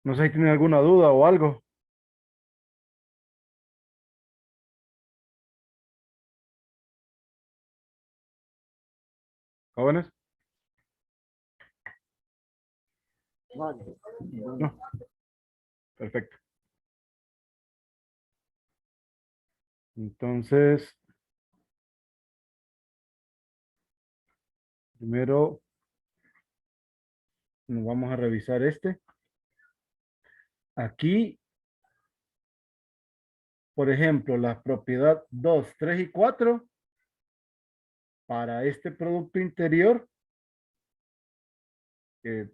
No sé si tienen alguna duda o algo, jóvenes. No, perfecto. Entonces, primero nos vamos a revisar este. Aquí, por ejemplo, la propiedad 2, 3 y 4 para este producto interior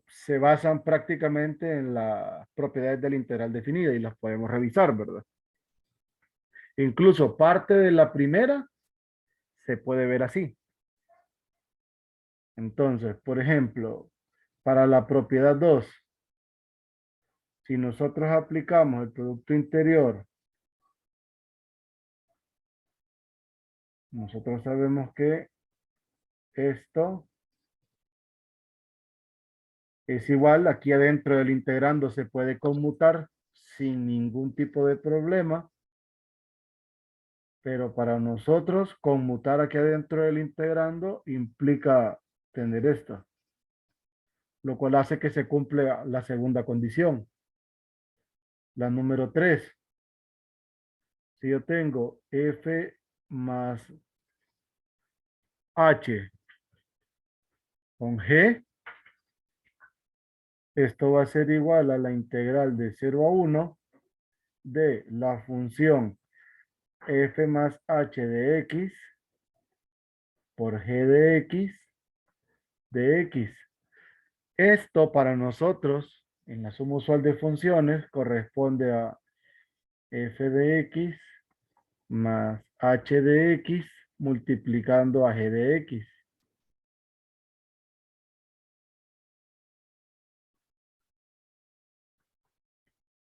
se basan prácticamente en las propiedades del integral definida y las podemos revisar, ¿verdad? Incluso parte de la primera se puede ver así. Entonces, por ejemplo, para la propiedad 2, si nosotros aplicamos el producto interior, nosotros sabemos que esto es igual, aquí adentro del integrando se puede conmutar sin ningún tipo de problema, pero para nosotros conmutar aquí adentro del integrando implica tener esto, lo cual hace que se cumpla la segunda condición. La número 3, si yo tengo f más h con g, esto va a ser igual a la integral de 0 a 1 de la función f más h de x por g de x. Esto para nosotros, en la suma usual de funciones, corresponde a f de x más h de x multiplicando a g de x.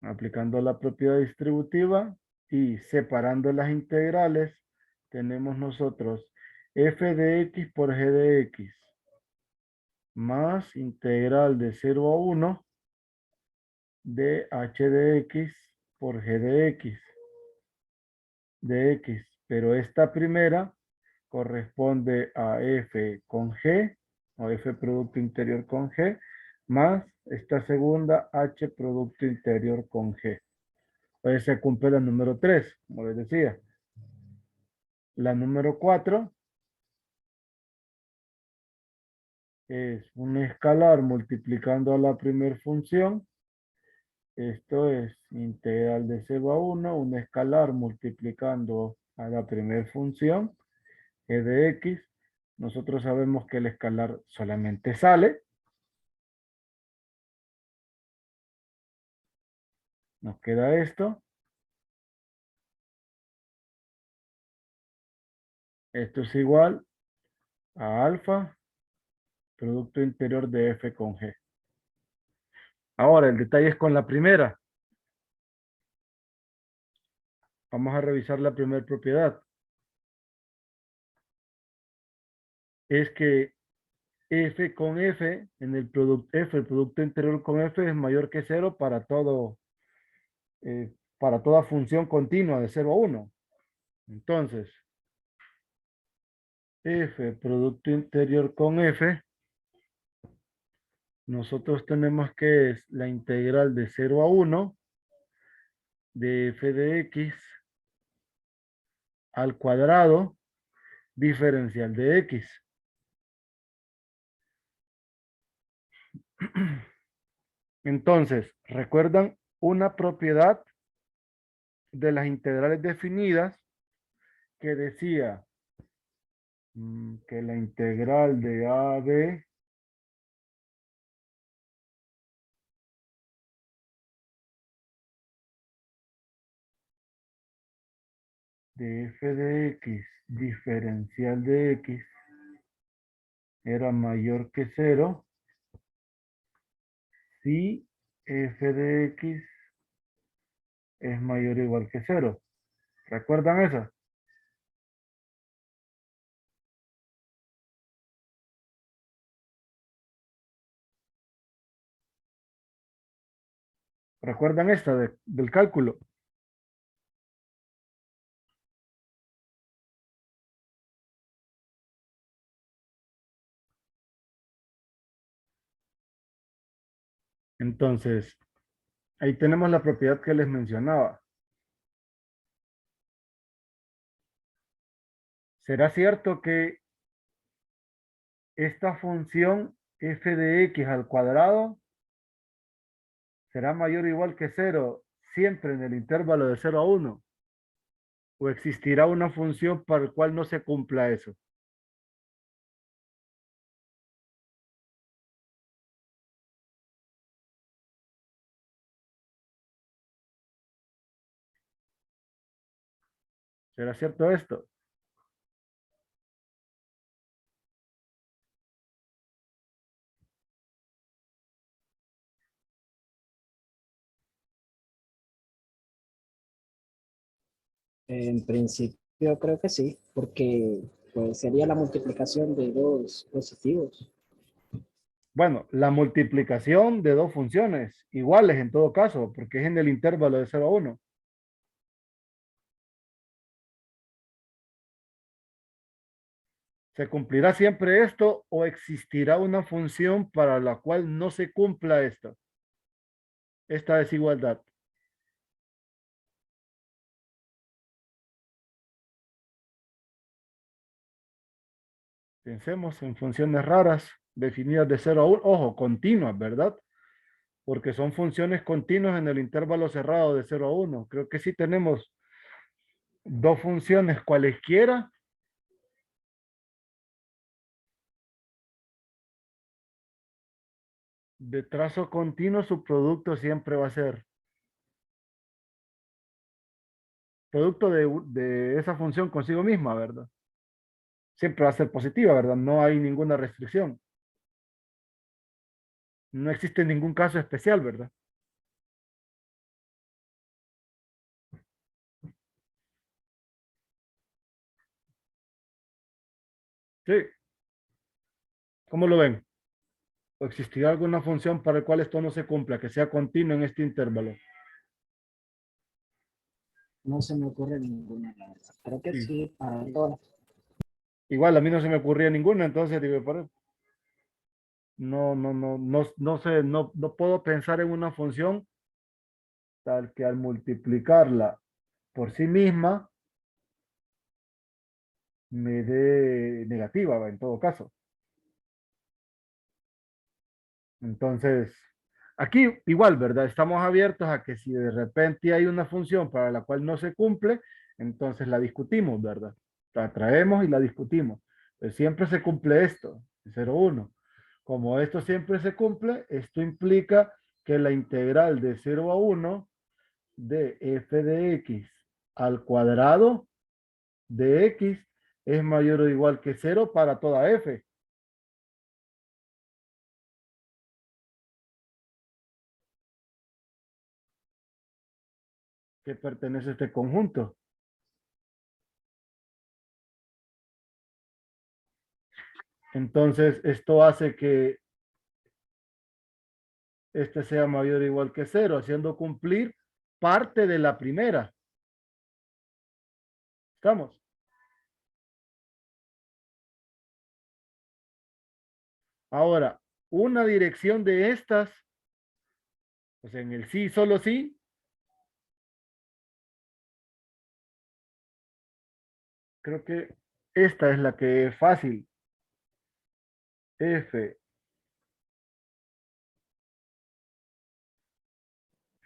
Aplicando la propiedad distributiva y separando las integrales, tenemos nosotros f de x por g de x más integral de 0 a 1 de h de x por g de x. Pero esta primera corresponde a f con g, o f producto interior con g, más esta segunda h producto interior con g. Entonces se cumple la número 3, como les decía. La número 4 es un escalar multiplicando a la primer función. Esto es integral de 0 a 1, un escalar multiplicando a la primer función, e de x. Nosotros sabemos que el escalar solamente sale. Nos queda esto. Esto es igual a alfa, producto interior de f con g. Ahora, el detalle es con la primera. Vamos a revisar la primera propiedad. Es que f con f, en el producto f, el producto interior con f es mayor que cero para toda función continua de 0 a 1. Entonces, f producto interior con f, nosotros tenemos que es la integral de 0 a 1 de f de x al cuadrado diferencial de x. Entonces, ¿recuerdan una propiedad de las integrales definidas que decía que la integral de a b de f de x diferencial de x era mayor que cero si f de x es mayor o igual que cero? ¿Recuerdan esa? ¿Recuerdan esta del cálculo? Entonces, ahí tenemos la propiedad que les mencionaba. ¿Será cierto que esta función f de x al cuadrado será mayor o igual que cero siempre en el intervalo de 0 a 1? ¿O existirá una función para el cual no se cumpla eso? ¿Será cierto esto? En principio creo que sí, porque pues, sería la multiplicación de dos positivos. Bueno, la multiplicación de dos funciones iguales en todo caso, porque es en el intervalo de 0 a 1. ¿Se cumplirá siempre esto o existirá una función para la cual no se cumpla esto, esta desigualdad? Pensemos en funciones raras definidas de 0 a 1, ojo, continuas, ¿verdad? Porque son funciones continuas en el intervalo cerrado de 0 a 1. Creo que sí tenemos dos funciones cualesquiera de trazo continuo, su producto siempre va a ser producto de esa función consigo misma, ¿verdad? Siempre va a ser positiva, ¿verdad? No hay ninguna restricción. No existe ningún caso especial, ¿verdad? Sí, ¿cómo lo ven? ¿O existirá alguna función para la cual esto no se cumpla, que sea continuo en este intervalo? No se me ocurre ninguna, la verdad. Creo que Sí. sí, para todas. Igual a mí no se me ocurría ninguna, entonces digo, no sé, no puedo pensar en una función tal que al multiplicarla por sí misma me dé negativa, ¿va? En todo caso. Entonces, aquí igual, ¿verdad? Estamos abiertos a que si de repente hay una función para la cual no se cumple, entonces la discutimos, ¿verdad? La traemos y la discutimos. Pues siempre se cumple esto, 0, 1. Como esto siempre se cumple, esto implica que la integral de 0 a 1 de f de x al cuadrado de x es mayor o igual que 0 para toda f. Que pertenece a este conjunto. Entonces, esto hace que este sea mayor o igual que 0, haciendo cumplir parte de la primera. ¿Estamos? Ahora, una dirección de estas, pues en el sí, solo sí, creo que esta es la que es fácil. F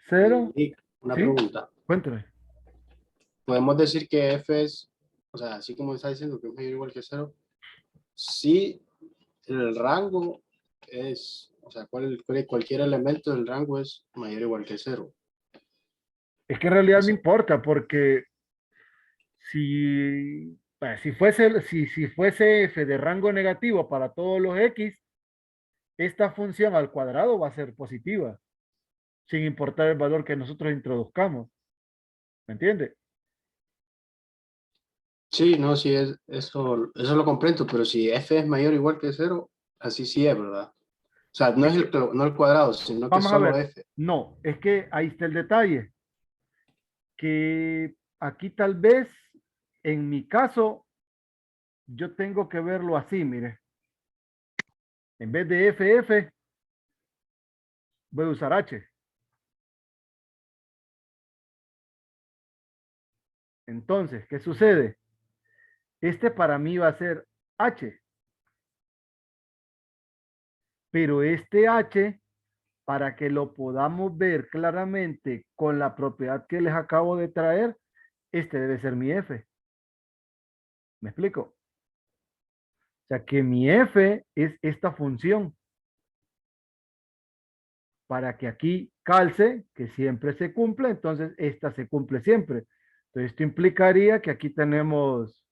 0, Nick, una ¿sí? pregunta. Cuéntame. Podemos decir que F es, o sea, así como está diciendo que es mayor o igual que cero, si el rango es, o sea, cualquier elemento del rango es mayor o igual que cero. Es que en realidad no Eso. importa, porque si fuese f de rango negativo para todos los x, esta función al cuadrado va a ser positiva, sin importar el valor que nosotros introduzcamos. ¿Me entiende? Sí, no, sí, eso lo comprendo, pero si F es mayor o igual que cero, así sí es, ¿verdad? O sea, no es no el cuadrado, sino que Vamos a solo ver. F. No, es que ahí está el detalle. Que aquí tal vez, en mi caso, yo tengo que verlo así, mire. En vez de FF, voy a usar H. Entonces, ¿qué sucede? Este para mí va a ser H. Pero este H, para que lo podamos ver claramente con la propiedad que les acabo de traer, este debe ser mi F. ¿Me explico? O sea que mi F es esta función para que aquí calce, que siempre se cumple, entonces esta se cumple siempre. Entonces esto implicaría que aquí tenemos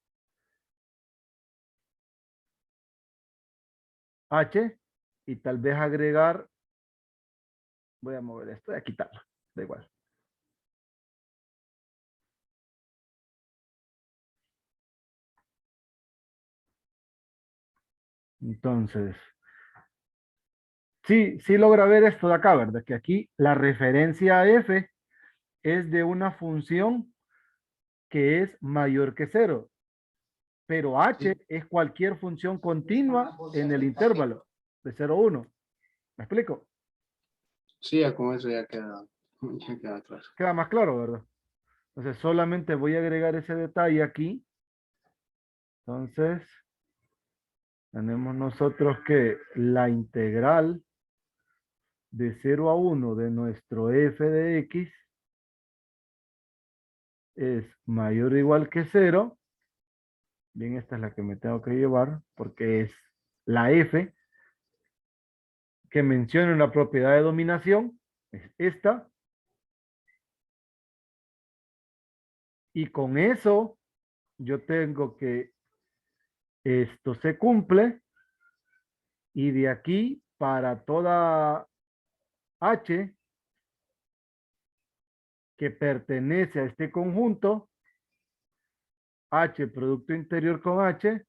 H y tal vez agregar, voy a mover esto y a quitarlo, da igual. Entonces, sí logra ver esto de acá, ¿verdad? Que aquí la referencia a F es de una función que es mayor que cero, pero H Sí, es cualquier función continua en el intervalo de 0 a 1. ¿Me explico? sí, ya con eso ya queda claro. Queda más claro, ¿verdad? Entonces solamente voy a agregar ese detalle aquí. Entonces, tenemos nosotros que la integral de 0 a 1 de nuestro f de x es mayor o igual que 0. Bien, esta es la que me tengo que llevar porque es la f que menciona una propiedad de dominación. Es esta. Y con eso yo tengo que esto se cumple y de aquí para toda h que pertenece a este conjunto, h producto interior con h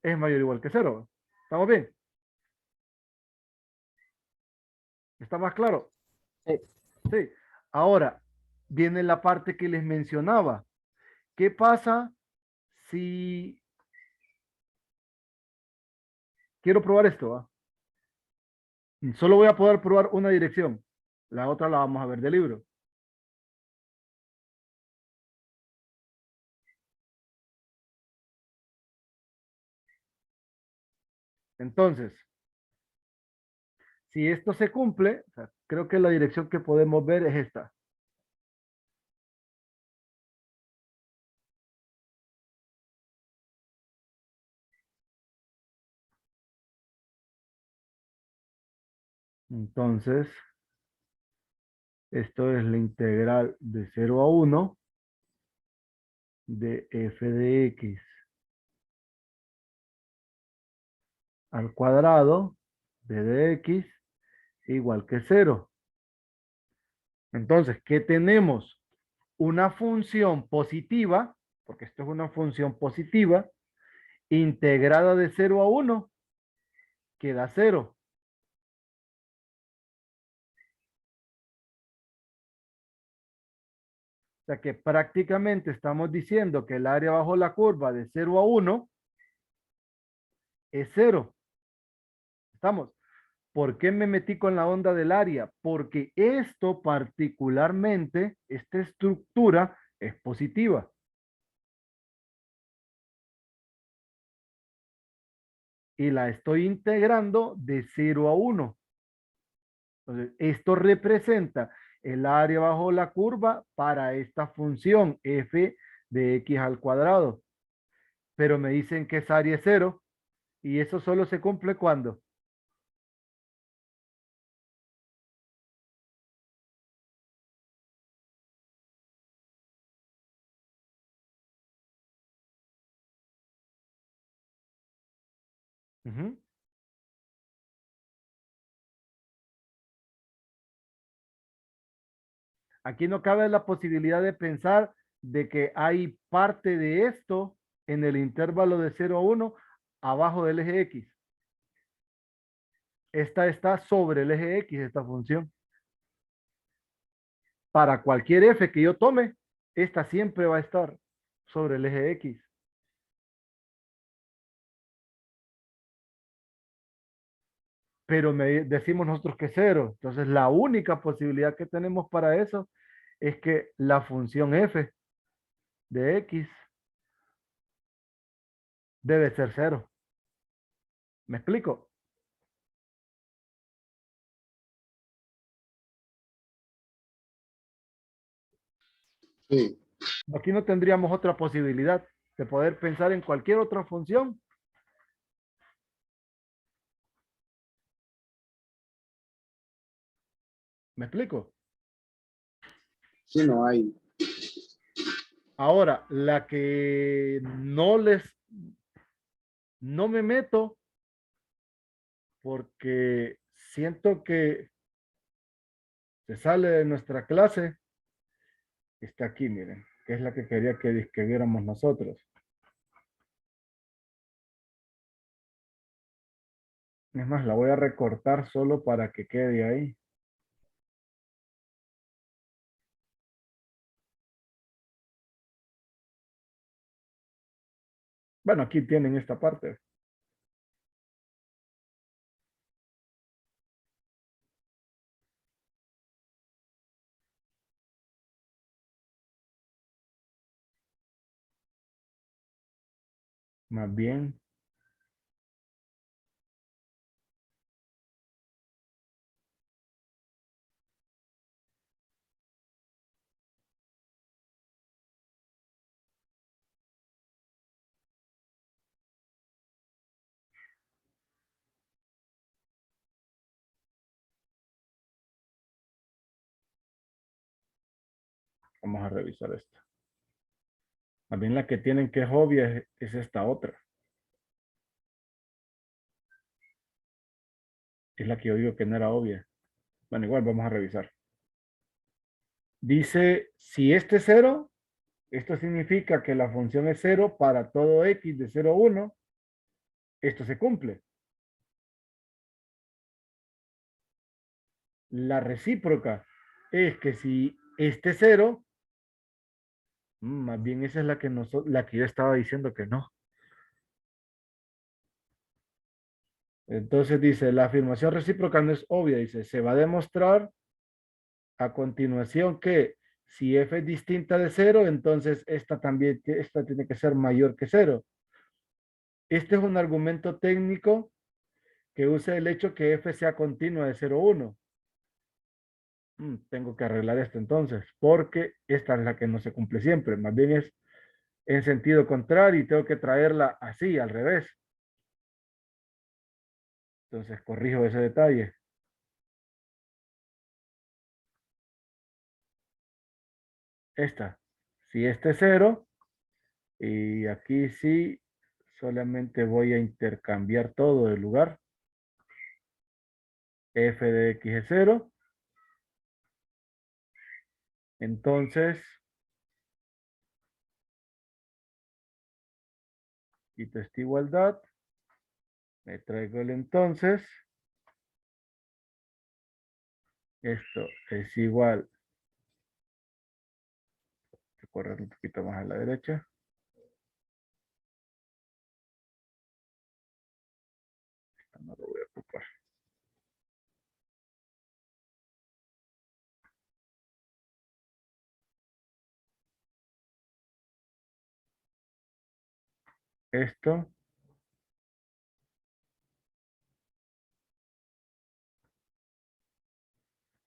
es mayor o igual que 0. ¿Estamos bien? ¿Está más claro? Sí. Sí. Ahora, viene la parte que les mencionaba. ¿Qué pasa si quiero probar esto? ¿Va? Solo voy a poder probar una dirección. La otra la vamos a ver del libro. Entonces, si esto se cumple, o sea, creo que la dirección que podemos ver es esta. Entonces, esto es la integral de 0 a 1 de f de x al cuadrado de x igual que 0. Entonces, ¿qué tenemos? Una función positiva, porque esto es una función positiva, integrada de 0 a 1, que da 0. O sea que prácticamente estamos diciendo que el área bajo la curva de 0 a 1 es 0. ¿Estamos? ¿Por qué me metí con la onda del área? Porque esto particularmente, esta estructura es positiva. Y la estoy integrando de 0 a 1. Entonces, esto representa el área bajo la curva para esta función f de x al cuadrado. Pero me dicen que esa área es 0 y eso solo se cumple cuando. Ujú. Aquí no cabe la posibilidad de pensar de que hay parte de esto en el intervalo de 0 a 1 abajo del eje X. esta está sobre el eje X, esta función. Para cualquier f que yo tome, esta siempre va a estar sobre el eje X. Pero decimos nosotros que es cero. Entonces, la única posibilidad que tenemos para eso es que la función f de x debe ser cero. ¿Me explico? Sí, Aquí no tendríamos otra posibilidad de poder pensar en cualquier otra función. ¿Me explico? sí, no hay. Ahora, la que no me meto porque siento que se sale de nuestra clase, está aquí, miren, que es la que quería que viéramos nosotros. Es más, la voy a recortar solo para que quede ahí. Bueno, aquí tienen esta parte. Más bien, vamos a revisar esto. Más bien la que tienen que es obvia es esta otra. Es la que yo digo que no era obvia. Bueno, igual vamos a revisar. Dice, si este es cero, esto significa que la función es cero para todo x de 0 a 1. Esto se cumple. La recíproca es que si este es cero, más bien esa es la que yo estaba diciendo que no. Entonces dice, la afirmación recíproca no es obvia. Dice, se va a demostrar a continuación que si f es distinta de cero, entonces esta tiene que ser mayor que cero. Este es un argumento técnico que usa el hecho que f sea continua de 0 a 1. Tengo que arreglar esto entonces, porque esta es la que no se cumple siempre. Más bien es en sentido contrario y tengo que traerla así, al revés. Entonces corrijo ese detalle. Esta. Si este es 0, y aquí sí, solamente voy a intercambiar todo de lugar. F de x es 0. Entonces, quito esta igualdad. Me traigo el entonces. Esto es igual. Voy a correr un poquito más a la derecha. No lo voy a ocupar. Esto.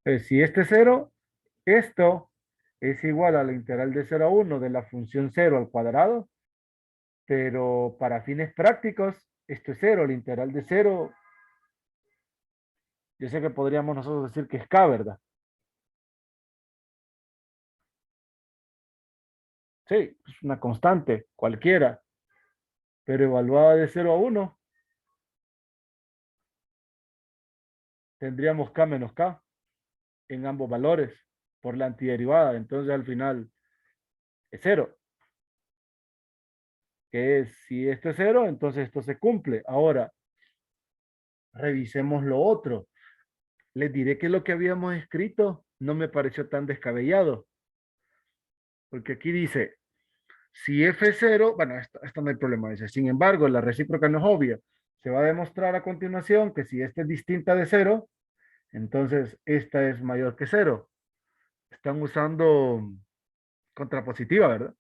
Si este es 0, esto es igual a la integral de 0 a 1 de la función 0 al cuadrado, pero para fines prácticos, esto es 0, la integral de 0, yo sé que podríamos nosotros decir que es k, ¿verdad? Sí, es una constante, cualquiera, pero evaluada de 0 a 1, tendríamos k menos k en ambos valores por la antiderivada, entonces al final es 0, que es, si esto es 0, entonces esto se cumple. Ahora, revisemos lo otro. Les diré que lo que habíamos escrito no me pareció tan descabellado. Porque aquí dice, si f es cero, bueno, esto no hay problema. Dice, sin embargo, la recíproca no es obvia. Se va a demostrar a continuación que si esta es distinta de cero, entonces esta es mayor que cero. Están usando contrapositiva, ¿verdad?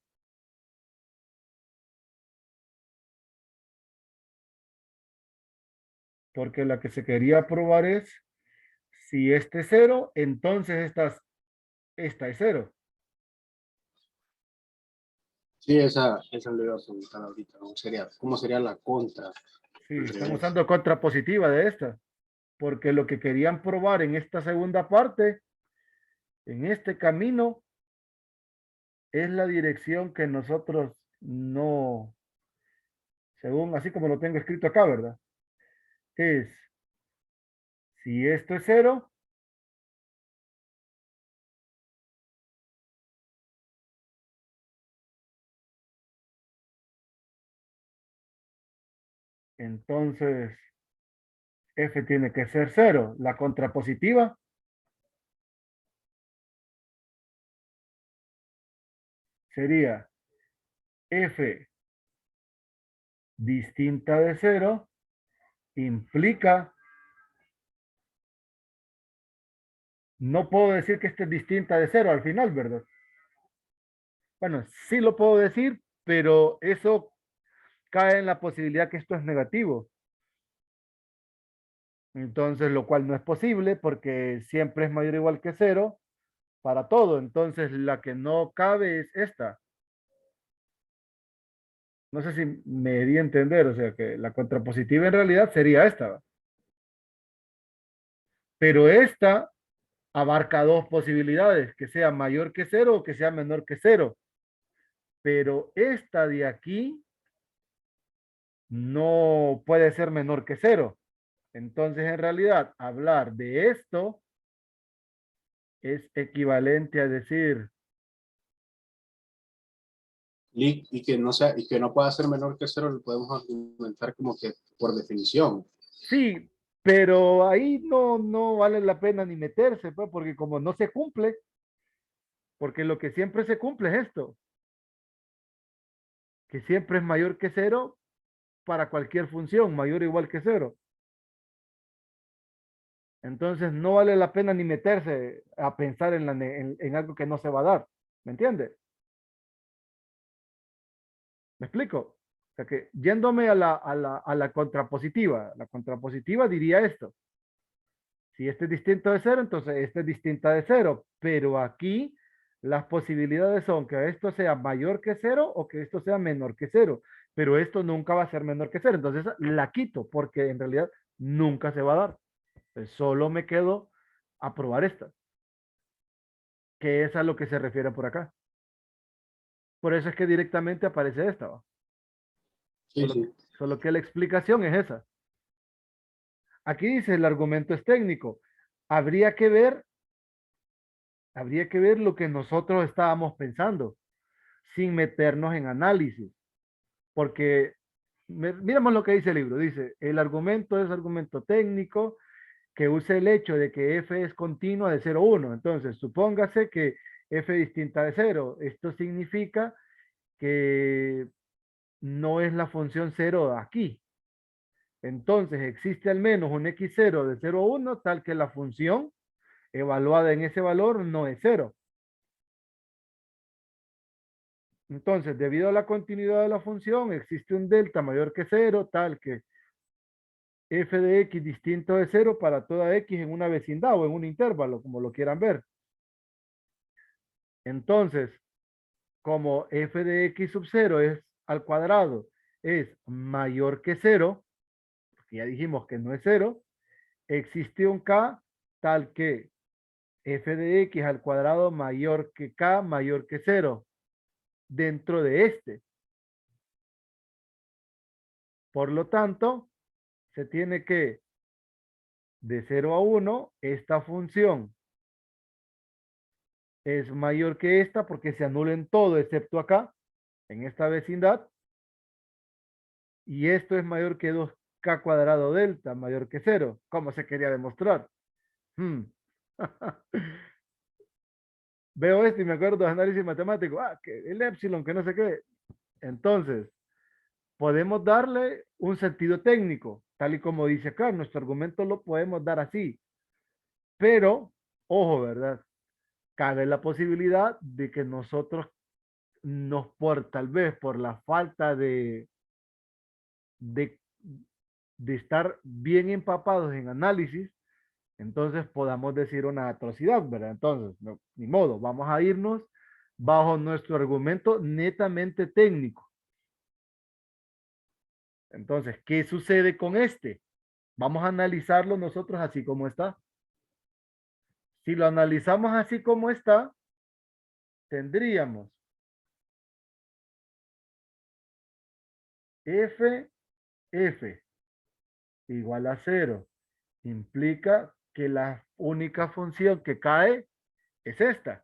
Porque la que se quería probar es, si este es cero, entonces esta es cero. Sí, esa le iba a preguntar ahorita, ¿cómo sería la contra? Sí, Al están revés. usando contrapositiva de esta. Porque lo que querían probar en esta segunda parte, en este camino, es la dirección que nosotros no, según así como lo tengo escrito acá, ¿verdad? Es, si esto es cero, entonces f tiene que ser cero. La contrapositiva sería f distinta de cero, implica, no puedo decir que esté es distinta de cero al final, ¿verdad? Bueno, sí lo puedo decir, pero eso cae en la posibilidad que esto es negativo. Entonces, lo cual no es posible porque siempre es mayor o igual que cero para todo. Entonces, la que no cabe es esta. No sé si me di a entender, o sea que la contrapositiva en realidad sería esta, ¿va? Pero esta abarca dos posibilidades, que sea mayor que cero o que sea menor que cero. Pero esta de aquí no puede ser menor que cero. Entonces, en realidad, hablar de esto es equivalente a decir, Y que no sea, y que no pueda ser menor que cero, lo podemos argumentar como que por definición. sí, pero ahí no vale la pena ni meterse, pues, porque como no se cumple, porque lo que siempre se cumple es esto, que siempre es mayor que cero para cualquier función, mayor o igual que cero. Entonces no vale la pena ni meterse a pensar en algo que no se va a dar. ¿Me entiende? ¿Me explico? O sea que yéndome a la contrapositiva, la contrapositiva diría esto. Si este es distinto de cero, entonces este es distinta de cero. Pero aquí las posibilidades son que esto sea mayor que cero o que esto sea menor que cero. Pero esto nunca va a ser menor que cero. Entonces la quito porque en realidad nunca se va a dar. Entonces, solo me quedo a probar esta, que es a lo que se refiere por acá. Por eso es que directamente aparece esta, ¿va? Sí, Solo, sí. solo que la explicación es esa. Aquí dice el argumento es técnico. Habría que ver, habría que ver lo que nosotros estábamos pensando, sin meternos en análisis, porque miramos lo que dice el libro. Dice, el argumento es argumento técnico que usa el hecho de que f es continua de 0 a 1. Entonces, supóngase que f distinta de 0. Esto significa que no es la función 0 aquí. Entonces, existe al menos un x0 de 0 a 1 tal que la función evaluada en ese valor no es 0. Entonces, debido a la continuidad de la función, existe un delta mayor que 0 tal que f de x distinto de 0 para toda x en una vecindad o en un intervalo, como lo quieran ver. Entonces, como f de x sub 0 es al cuadrado es mayor que 0, porque ya dijimos que no es 0, existe un k tal que f de x al cuadrado mayor que k mayor que 0 dentro de este. Por lo tanto, se tiene que de 0 a 1, esta función es mayor que esta porque se anula en todo excepto acá, en esta vecindad, y esto es mayor que 2k k cuadrado delta mayor que 0. ¿Cómo se quería demostrar? Veo esto y me acuerdo de análisis matemático. Que el epsilon, que no sé qué. Entonces, podemos darle un sentido técnico, tal y como dice acá. Nuestro argumento lo podemos dar así. Pero, ojo, ¿verdad? Cabe la posibilidad de que nosotros tal vez por la falta de, de estar bien empapados en análisis, entonces podamos decir una atrocidad, ¿verdad? Entonces, no, ni modo, vamos a irnos bajo nuestro argumento netamente técnico. Entonces, ¿qué sucede con este? Vamos a analizarlo nosotros así como está. Si lo analizamos así como está, tendríamos f igual a 0. Implica que la única función que cae es esta.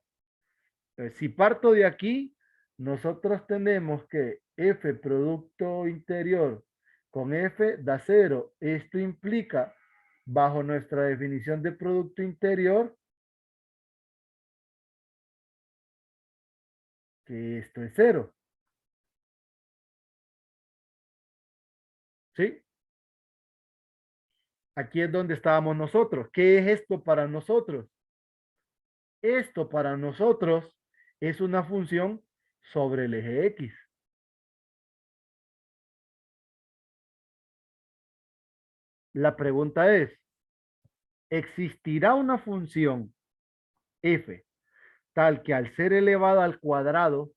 Entonces, si parto de aquí, nosotros tenemos que f producto interior con f da 0. Esto implica, bajo nuestra definición de producto interior, que esto es 0. ¿Sí? Aquí es donde estábamos nosotros. ¿Qué es esto para nosotros? Esto para nosotros es una función sobre el eje X. La pregunta es, ¿existirá una función f tal que al ser elevada al cuadrado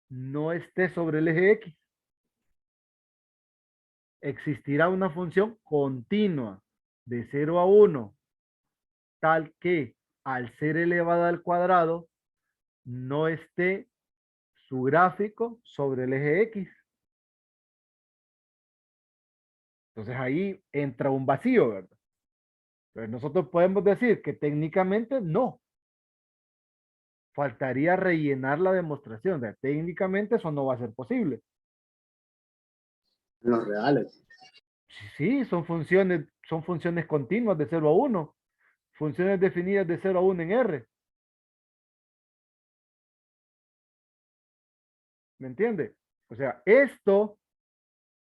no esté sobre el eje X? ¿Existirá una función continua de 0 a 1 tal que al ser elevada al cuadrado no esté su gráfico sobre el eje X? Entonces ahí entra un vacío, ¿verdad? Entonces nosotros podemos decir que técnicamente no. Faltaría rellenar la demostración. O sea, técnicamente eso no va a ser posible. En los reales. Sí, son funciones continuas de 0 a 1. Funciones definidas de 0 a 1 en R. ¿Me entiende? O sea, esto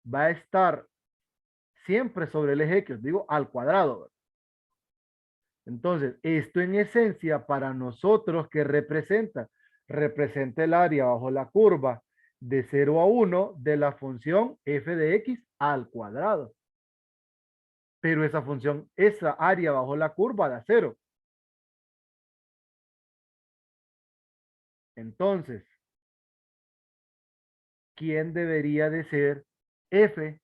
va a estar siempre sobre el eje X, digo, al cuadrado, ¿verdad? Entonces, esto en esencia para nosotros, ¿qué representa? Representa el área bajo la curva de 0 a 1 de la función f de x al cuadrado. Pero esa función, esa área bajo la curva da 0. Entonces, ¿quién debería de ser f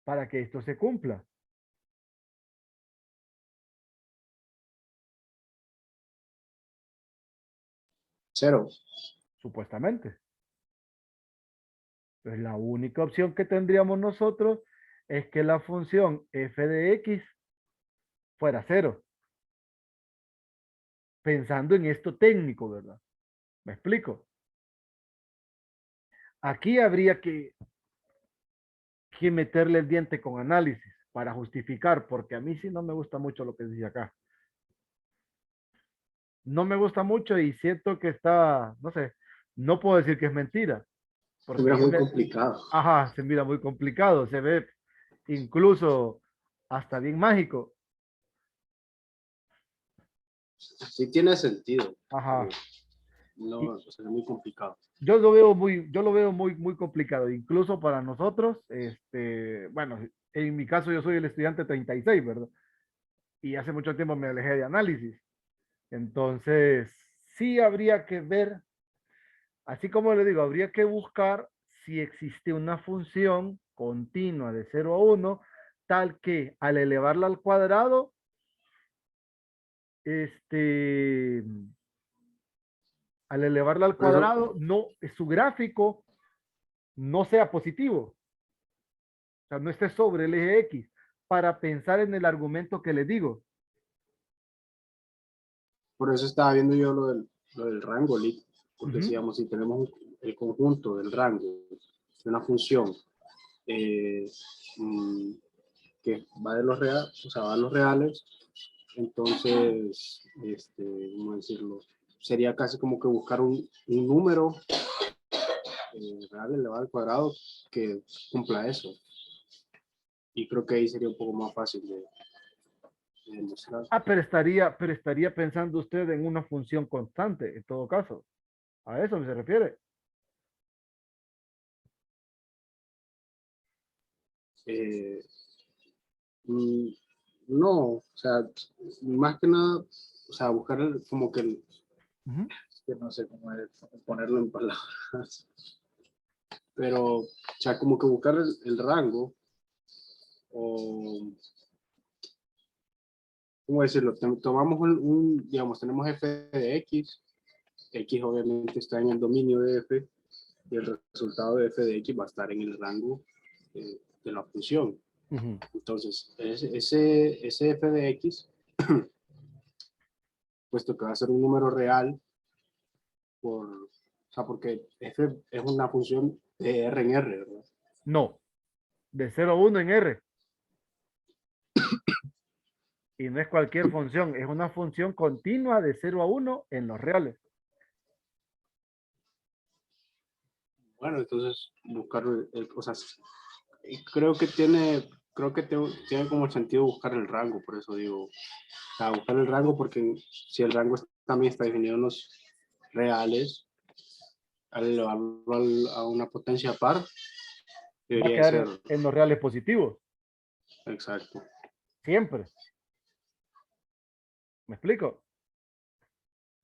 para que esto se cumpla? Cero. Supuestamente. Entonces, la única opción que tendríamos nosotros es que la función f de x fuera 0. Pensando en esto técnico, ¿verdad? ¿Me explico? Aquí habría que meterle el diente con análisis para justificar, porque a mí sí no me gusta mucho lo que dice acá. No me gusta mucho y siento que está, no sé, no puedo decir que es mentira, Se mira porque muy complicado. ajá, se mira muy complicado, se ve incluso hasta bien mágico. Sí tiene sentido. Ajá. No, Y o sea, es muy complicado. yo lo veo muy complicado, incluso para nosotros, bueno, en mi caso yo soy el estudiante 36, ¿verdad? Y hace mucho tiempo me alejé de análisis. Entonces, sí habría que ver, así como le digo, habría que buscar si existe una función continua de 0 a 1, tal que al elevarla al cuadrado, este, al elevarla al Por eso, cuadrado, no, su gráfico no sea positivo, o sea, no esté sobre el eje X, para pensar en el argumento que le digo. por eso estaba viendo yo lo del rango, porque Ujú. decíamos, si tenemos el conjunto del rango de una función que va de los reales, o sea, va a los reales, entonces, ¿cómo decirlo? Sería casi como que buscar un número real elevado al cuadrado que cumpla eso. Y creo que ahí sería un poco más fácil de demostrar. Ah, pero estaría pensando usted en una función constante, en todo caso. ¿A eso se refiere? Eh, mm, no, o sea, más que nada, o sea, buscar como que, Ujú. que no sé cómo ponerlo en palabras, pero, o sea, como que buscar el rango, o, ¿cómo decirlo? Tomamos digamos, tenemos f de x, x obviamente está en el dominio de f, y el resultado de f de x va a estar en el rango de la función. Ujú. Entonces, ese f de x, puesto que va a ser un número real, o sea, porque f es una función de r en r, ¿verdad? No, de 0 a 1 en R. Y no es cualquier función, es una función continua de 0 a 1 en los reales. Bueno, entonces, buscar, o sea, creo que tiene como sentido buscar el rango, por eso digo, o sea, buscar el rango, porque si el rango también está definido en los reales, al elevarlo a una potencia par, Va a debería de quedar ser en los reales positivos, exacto. siempre. ¿Me explico?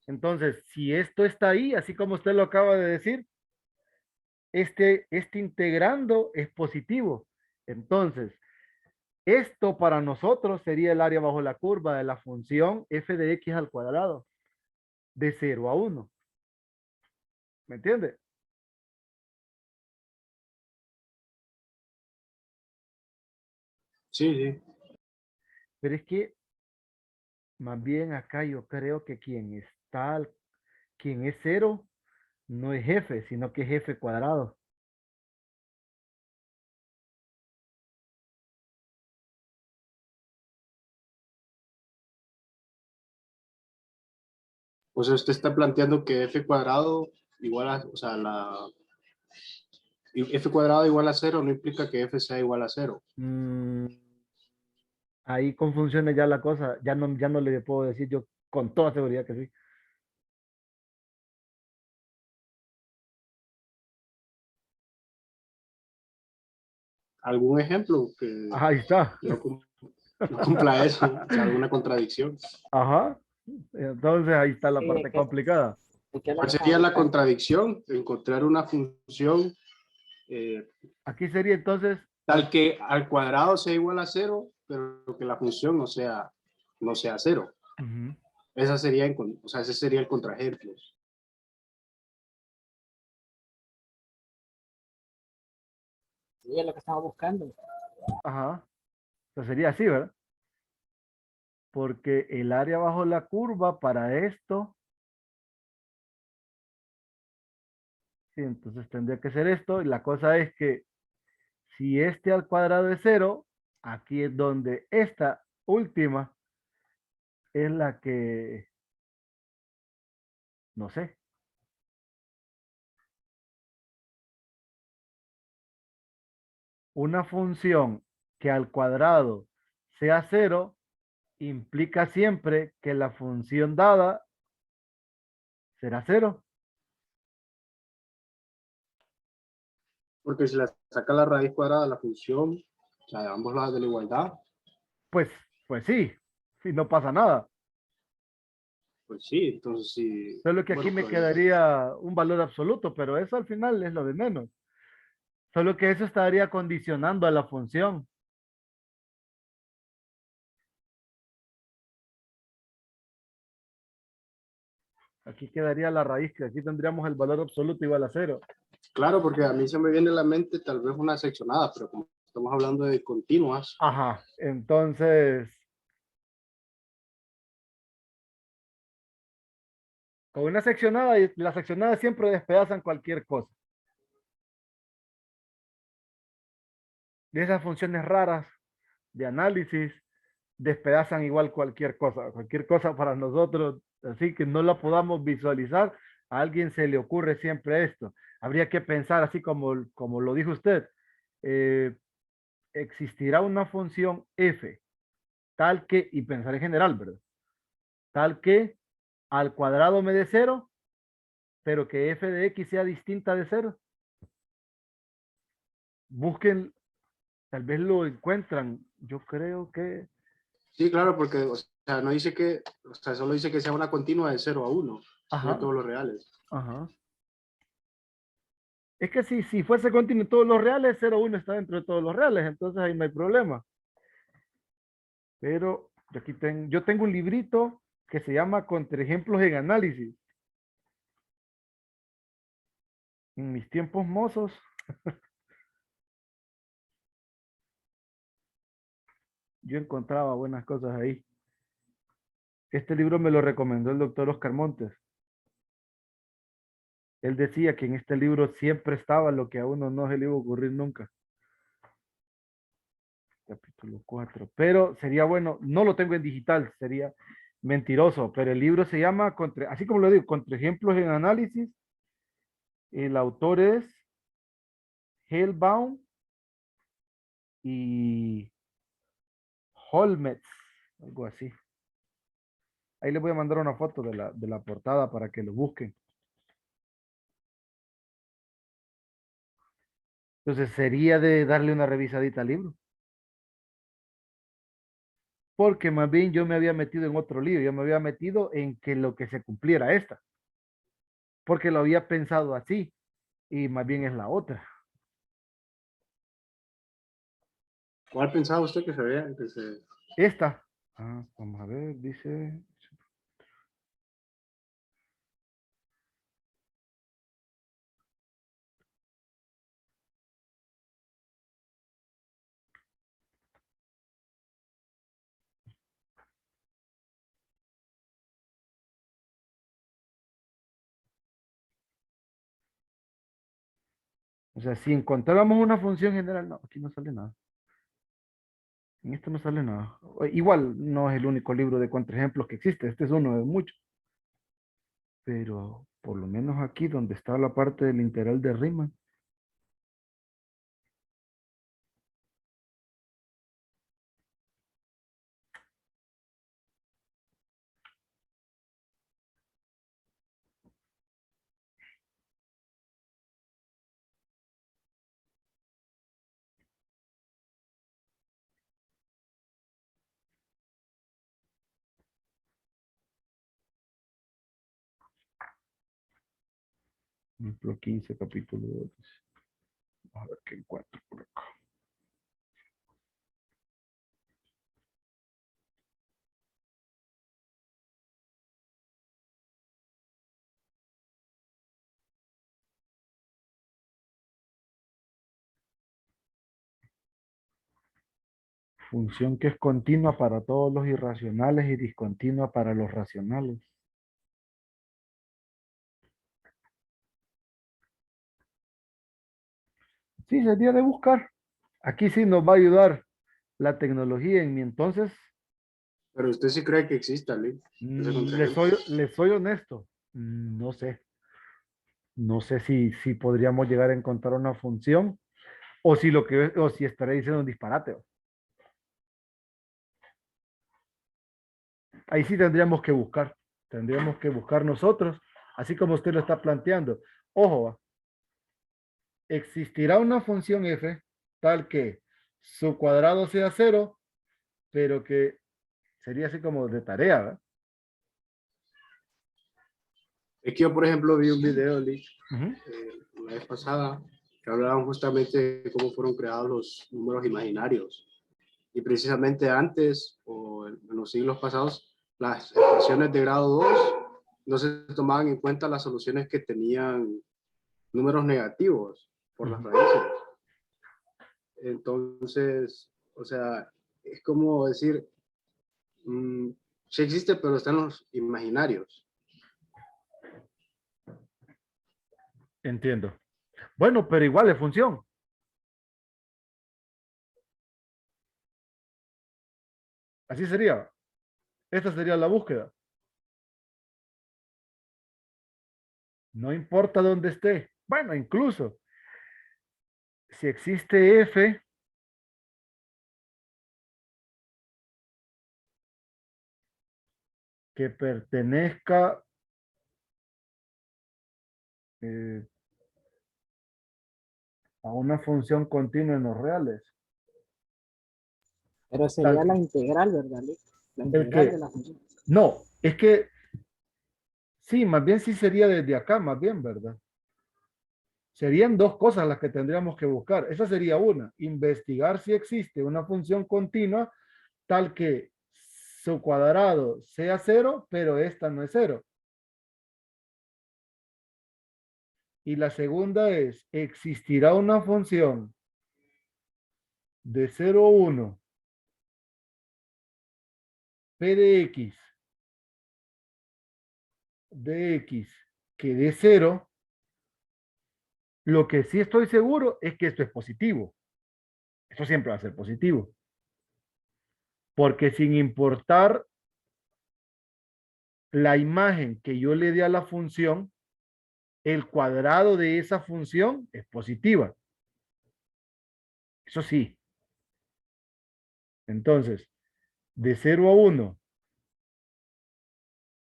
Entonces, si esto está ahí, así como usted lo acaba de decir, este integrando es positivo. Entonces, esto para nosotros sería el área bajo la curva de la función f de x al cuadrado, de 0 a 1. ¿Me entiende? Sí, sí. Pero es que más bien acá yo creo que quien es 0 no es f, sino que es f cuadrado. O sea, usted está planteando que f cuadrado igual a, o sea, f cuadrado igual a cero no implica que f sea igual a cero. Mm, ahí con funciones ya la cosa, ya no le puedo decir yo con toda seguridad que sí. ¿Algún ejemplo que Ahí está. no, no cumpla eso? O sea, alguna contradicción. Ajá. Entonces ahí está la Sí, parte complicada. ¿qué es lo ¿Cuál que estaba sería la buscando? contradicción? Encontrar una función Aquí sería entonces, tal que al cuadrado sea igual a cero, pero que la función no sea cero. ujú, Esa sería, o sea, ese sería el contraejemplo. Sí, es lo que estaba buscando. ajá, o sea, sería así, ¿verdad? Porque el área bajo la curva para esto, sí, entonces tendría que ser esto. Y la cosa es que si este al cuadrado es 0, aquí es donde esta última es la que, no sé, una función que al cuadrado sea 0 implica siempre que la función dada será 0. Porque si la saca la raíz cuadrada de la función, o sea, de ambos lados de la igualdad, Pues, pues sí, sí, no pasa nada. pues sí, entonces sí, Solo que aquí bueno, me pero quedaría un valor absoluto, pero eso al final es lo de menos. Solo que eso estaría condicionando a la función. Aquí quedaría la raíz, que aquí tendríamos el valor absoluto igual a 0. claro, porque a mí se me viene a la mente tal vez una seccionada, pero como estamos hablando de continuas, Ajá, entonces Con una seccionada y las seccionadas siempre despedazan cualquier cosa. De esas funciones raras de análisis, despedazan igual cualquier cosa para nosotros, así que no la podamos visualizar, a alguien se le ocurre siempre esto. Habría que pensar, así como lo dijo usted, eh, existirá una función f, tal que, y pensar en general, ¿verdad? Tal que al cuadrado me dé cero, pero que f de x sea distinta de cero. Busquen, tal vez lo encuentran. Yo creo que... Sí, claro, porque o sea, no dice que, o sea, solo dice que sea una continua de 0 a 1 de Ajá, todos los reales. ajá. Es que si fuese continuo en todos los reales, 0,1 está dentro de todos los reales, entonces ahí no hay problema. Pero yo tengo un librito que se llama Contraejemplos en Análisis. En mis tiempos mozos, yo encontraba buenas cosas ahí. Este libro me lo recomendó el doctor Oscar Montes. Él decía que en este libro siempre estaba lo que a uno no se le iba a ocurrir nunca. Capítulo 4. Pero sería bueno, no lo tengo en digital, sería mentiroso, pero el libro se llama, así como lo digo, Contraejemplos en Análisis. El autor es Hellbaum y Holmetz, algo así. Ahí les voy a mandar una foto de la portada para que lo busquen. Entonces sería de darle una revisadita al libro. Porque más bien yo me había metido en otro lío, yo me había metido en que lo que se cumpliera esta. Porque lo había pensado así y más bien es la otra. ¿Cuál pensaba usted que se veía? Que se... Esta. Vamos a ver, dice. O sea, si encontráramos una función general, no, aquí no sale nada. En esto no sale nada. Igual no es el único libro de contraejemplos que existe, este es uno de muchos. Pero por lo menos aquí donde está la parte del integral de Riemann. Ejemplo 15, capítulo 2. A ver qué encuentro por acá. Función que es continua para todos los irracionales y discontinua para los racionales. Sí, sería de buscar. Aquí sí nos va a ayudar la tecnología en mi entonces. Pero usted sí cree que exista, Lee, ese contraejemplo. Les soy honesto. No sé. No sé si podríamos llegar a encontrar una función o o si estaré diciendo un disparate. Ahí sí tendríamos que buscar. Tendríamos que buscar nosotros, así como usted lo está planteando. Ojo, existirá una función f tal que su cuadrado sea cero, pero que sería así como de tarea, ¿verdad? Es que yo, por ejemplo, vi un video, Lee, Ujú. la vez pasada, que hablaban justamente de cómo fueron creados los números imaginarios. Y precisamente antes, o en los siglos pasados, las ecuaciones de grado 2 no se tomaban en cuenta las soluciones que tenían números negativos por las Ujú. raíces. Entonces, o sea, es como decir, sí existe, pero están los imaginarios. Entiendo. Bueno, pero igual es función. Así sería. Esta sería la búsqueda. No importa dónde esté. Bueno, incluso si existe F, que pertenezca eh, a una función continua en los reales. Pero sería la Tal, integral, ¿verdad, Lee? La el integral de que, la función. no, es que sí, más bien sí sería desde acá, más bien, ¿verdad? Serían dos cosas las que tendríamos que buscar. Esa sería una, investigar si existe una función continua tal que su cuadrado sea cero, pero esta no es cero. Y la segunda es, ¿existirá una función de 0 a 1 p de x de x que dé cero? Lo que sí estoy seguro es que esto es positivo. Esto siempre va a ser positivo. Porque sin importar la imagen que yo le dé a la función, el cuadrado de esa función es positiva. Eso sí. Entonces, de 0 a 1,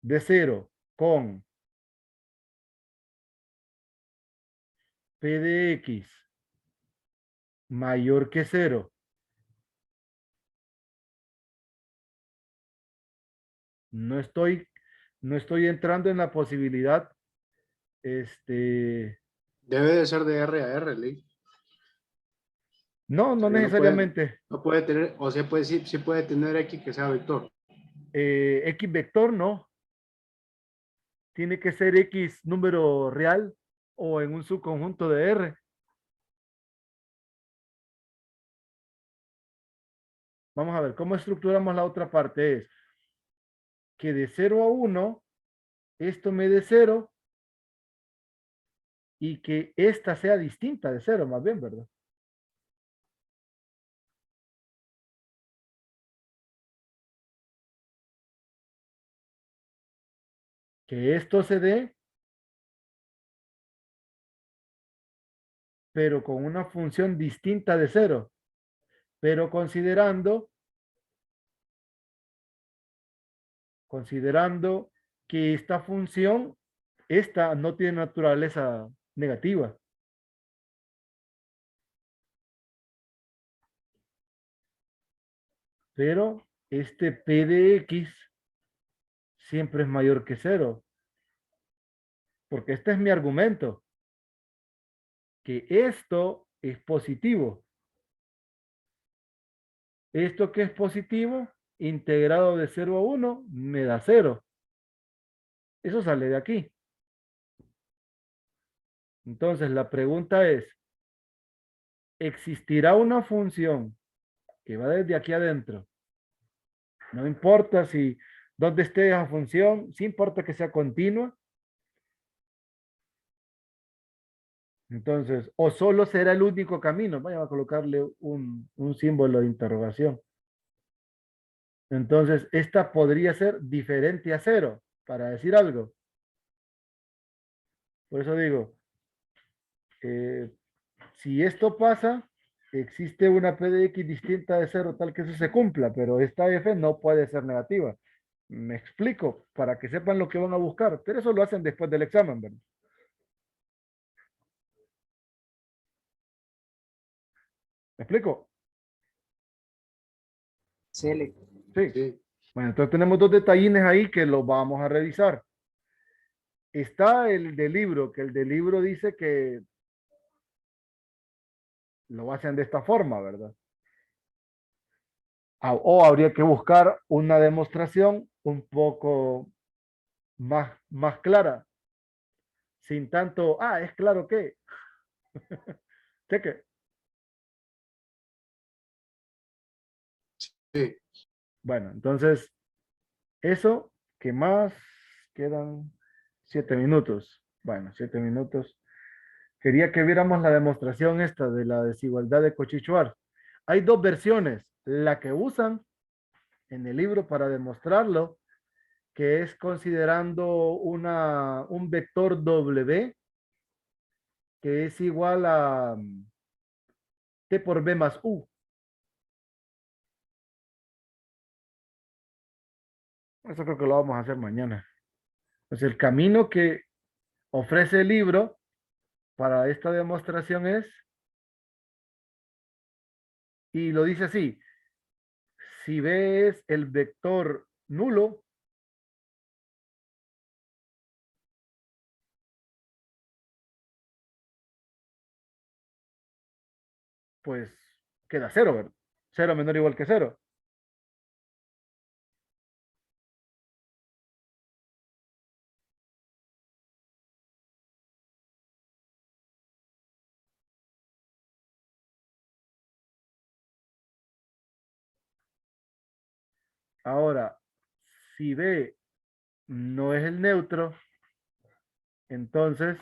de 0 con p de x mayor que 0, no estoy, no estoy entrando en la posibilidad, este, Debe de ser de R a R, Lee. no, O no sea, que necesariamente. no puede tener, o sea, puede, sí, sí puede tener X que sea vector. X vector no, tiene que ser X número real o en un subconjunto de R. Vamos a ver, ¿cómo estructuramos la otra parte? Es que de 0 a 1, esto me dé 0 y que esta sea distinta de 0, más bien, ¿verdad? Que esto se dé, pero con una función distinta de 0, pero considerando que esta función, esta no tiene naturaleza negativa. Pero este p de x siempre es mayor que 0, porque este es mi argumento, que esto es positivo. Esto que es positivo, integrado de 0 a 1, me da 0. Eso sale de aquí. Entonces la pregunta es, ¿existirá una función que va desde aquí adentro? No importa si dónde esté esa función, sí importa que sea continua. Entonces, o solo será el único camino. Vaya a colocarle un símbolo de interrogación. Entonces, esta podría ser diferente a 0, para decir algo. Por eso digo, eh, si esto pasa, existe una p de x distinta de 0 tal que eso se cumpla, pero esta f no puede ser negativa. Me explico, para que sepan lo que van a buscar, pero eso lo hacen después del examen, ¿verdad? ¿Me explico? Sí, Lee. Sí. Sí. Bueno, entonces tenemos dos detallines ahí que los vamos a revisar. Está el del libro, que el del libro dice que lo hacen de esta forma, ¿verdad? O habría que buscar una demostración un poco más clara, sin tanto, es claro que, cheque. Sí. Bueno, entonces, eso, ¿qué más? Quedan 7 minutos. Bueno, 7 minutos. Quería que viéramos la demostración esta de la desigualdad de Cauchy-Schwarz. Hay dos versiones, la que usan en el libro para demostrarlo, que es considerando un vector W que es igual a T por B más U. Eso creo que lo vamos a hacer mañana. Pues el camino que ofrece el libro para esta demostración es, y lo dice así, si B es el vector nulo, pues queda cero, ¿verdad? Cero menor o igual que cero. Ahora, si B no es el neutro, entonces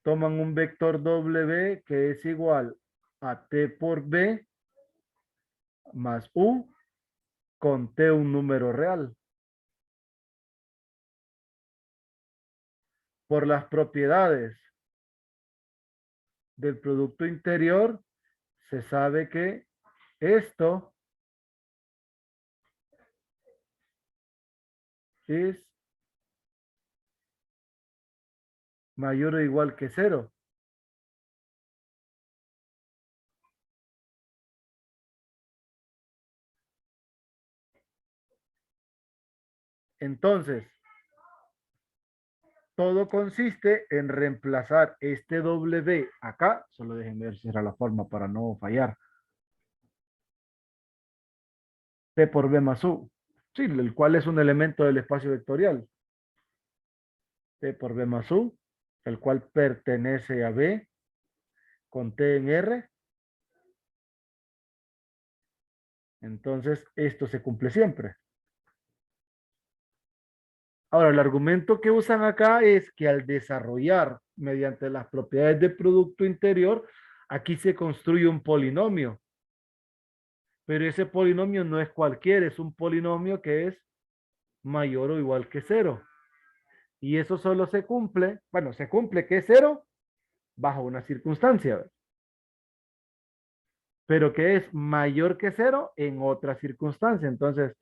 toman un vector W que es igual a T por B más U con T un número real. Por las propiedades del producto interior, se sabe que esto es mayor o igual que cero. Entonces, todo consiste en reemplazar este W acá. Solo déjenme ver si era la forma para no fallar. T por B más U. Sí, el cual es un elemento del espacio vectorial. T por B más U, el cual pertenece a B con T en R. Entonces, esto se cumple siempre. Ahora, el argumento que usan acá es que al desarrollar mediante las propiedades del producto interior, aquí se construye un polinomio. Pero ese polinomio no es cualquiera, es un polinomio que es mayor o igual que cero. Y eso solo se cumple, bueno, se cumple que es cero bajo una circunstancia, pero que es mayor que cero en otra circunstancia. Entonces,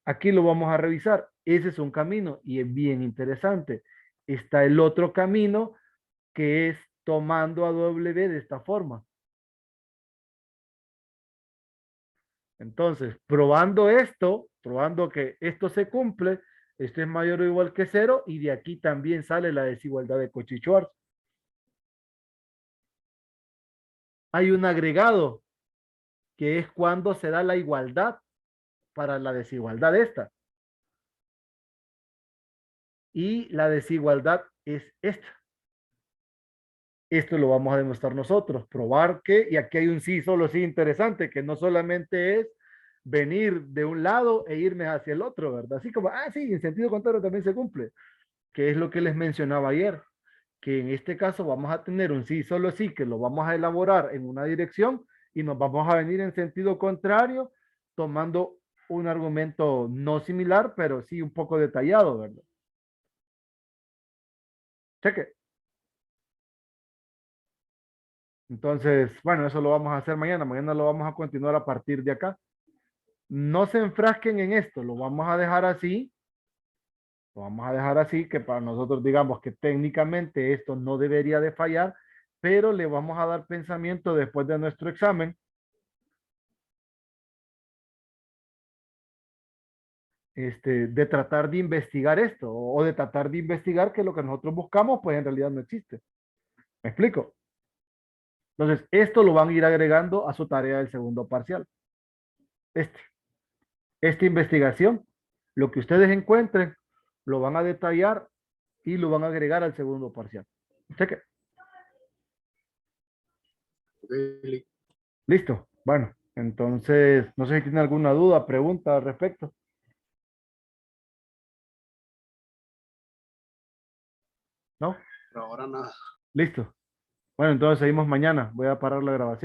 aquí lo vamos a revisar. Ese es un camino y es bien interesante. Está el otro camino que es tomando a W de esta forma. Entonces, probando esto, probando que esto se cumple, esto es mayor o igual que cero y de aquí también sale la desigualdad de Cauchy-Schwarz. Hay un agregado que es cuando se da la igualdad para la desigualdad esta. Y la desigualdad es esta. Esto lo vamos a demostrar nosotros, probar que, y aquí hay un sí, solo sí interesante, que no solamente es venir de un lado e irme hacia el otro, ¿verdad? Así como, sí, en sentido contrario también se cumple, que es lo que les mencionaba ayer, que en este caso vamos a tener un sí, solo sí, que lo vamos a elaborar en una dirección y nos vamos a venir en sentido contrario, tomando un argumento no similar, pero sí un poco detallado, ¿verdad? Cheque. Entonces, bueno, eso lo vamos a hacer mañana. Mañana lo vamos a continuar a partir de acá. No se enfrasquen en esto, lo vamos a dejar así. Lo vamos a dejar así, que para nosotros digamos que técnicamente esto no debería de fallar, pero le vamos a dar pensamiento después de nuestro examen. De tratar de investigar esto o de tratar de investigar que lo que nosotros buscamos pues en realidad no existe. ¿Me explico? Entonces, esto lo van a ir agregando a su tarea del segundo parcial. Este. Esta investigación, lo que ustedes encuentren, lo van a detallar y lo van a agregar al segundo parcial. Cheque. Ok, Listo. Bueno, entonces, no sé si tienen alguna duda, pregunta al respecto. ¿No? por ahora nada. Listo. Bueno, entonces seguimos mañana. Voy a parar la grabación.